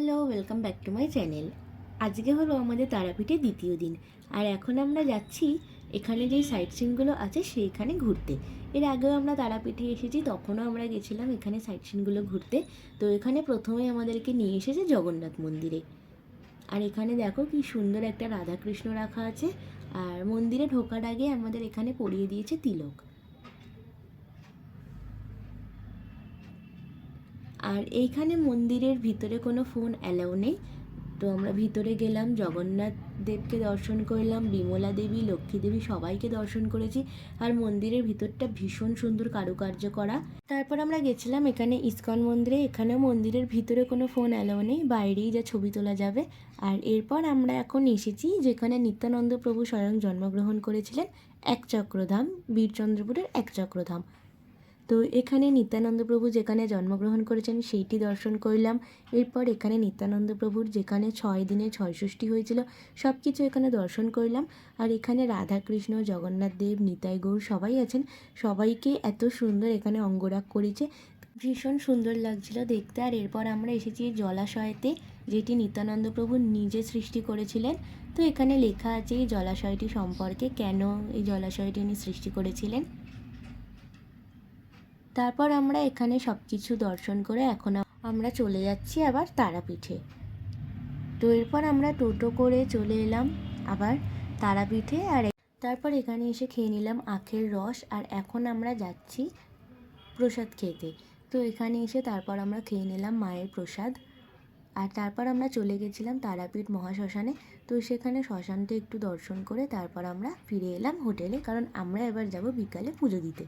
Hello, welcome back to my channel. আজকে হলো আমাদের তারাপীঠের দ্বিতীয় দিন। আর এখন আমরা যাচ্ছি এখানে যেই সাইট সিনগুলো আছে সেইখানে ঘুরতে। এর আগেও আমরা তারাপীঠে এসেছি, তখনও আমরা গেছিলাম এখানে সাইট সিনগুলো ঘুরতে। তো এখানে প্রথমে আমাদেরকে নিয়ে এসেছে জগন্নাথ মন্দিরে। আর এখানে দেখো কি সুন্দর একটা রাধাকৃষ্ণ রাখা আছে। আর মন্দিরে ঢোকার আগে আমাদের এখানে পরিয়ে দিয়েছে তিলক। আর এইখানে মন্দিরের ভিতরে কোনো ফোন অ্যালাউ নেই। তো আমরা ভিতরে গেলাম, জগন্নাথ দেবকে দর্শন করলাম, বিমলা দেবী, লক্ষ্মী দেবী সবাইকে দর্শন করেছি। আর মন্দিরের ভিতরটা ভীষণ সুন্দর কারুকার্য করা। তারপর আমরা গেছিলাম এখানে ইসকন মন্দিরে। এখানেও মন্দিরের ভিতরে কোনো ফোন অ্যালাউ নেই, বাইরেই যা ছবি তোলা যাবে। আর এরপর আমরা এখন এসেছি যেখানে নিত্যানন্দ প্রভু স্বয়ং জন্মগ্রহণ করেছিলেন, একচক্রধাম, বীরচন্দ্রপুরের একচক্রধাম। তো এখানে নিত্যানন্দ প্রভু যেখানে জন্মগ্রহণ করেছেন সেইটি দর্শন করলাম। এরপর এখানে নিত্যানন্দ প্রভুর যেখানে 6 দিনে 6 ষষ্ঠী হয়েছিল সব কিছু এখানে দর্শন করলাম। আর এখানে রাধাকৃষ্ণ, জগন্নাথ দেব, নিতাই গৌর সবাই আছেন। সবাইকে এত সুন্দর এখানে অঙ্গরাগ করেছে, ভীষণ সুন্দর লাগছিল দেখতে। আর এরপর আমরা এসেছি জলাশয়েতে, যেটি নিত্যানন্দ প্রভু নিজে সৃষ্টি করেছিলেন। তো এখানে লেখা আছে এই জলাশয়টি সম্পর্কে, কেন এই জলাশয়টি উনি সৃষ্টি করেছিলেন। তারপর আমরা এখানে সব কিছু দর্শন করে এখন আমরা চলে যাচ্ছি আবার তারাপীঠে। তো এরপর আমরা টোটো করে চলে এলাম আবার তারাপীঠে। আর তারপর এখানে এসে খেয়ে নিলাম আখের রস। আর এখন আমরা যাচ্ছি প্রসাদ খেতে। তো এখানে এসে তারপর আমরা খেয়ে নিলাম মায়ের প্রসাদ। আর তারপর আমরা চলে গেছিলাম তারাপীঠ মহাশ্মশানে। তো সেখানে শ্মশানটা একটু দর্শন করে তারপর আমরা ফিরে এলাম হোটেলে, কারণ আমরা এবার যাব বিকালে পুজো দিতে।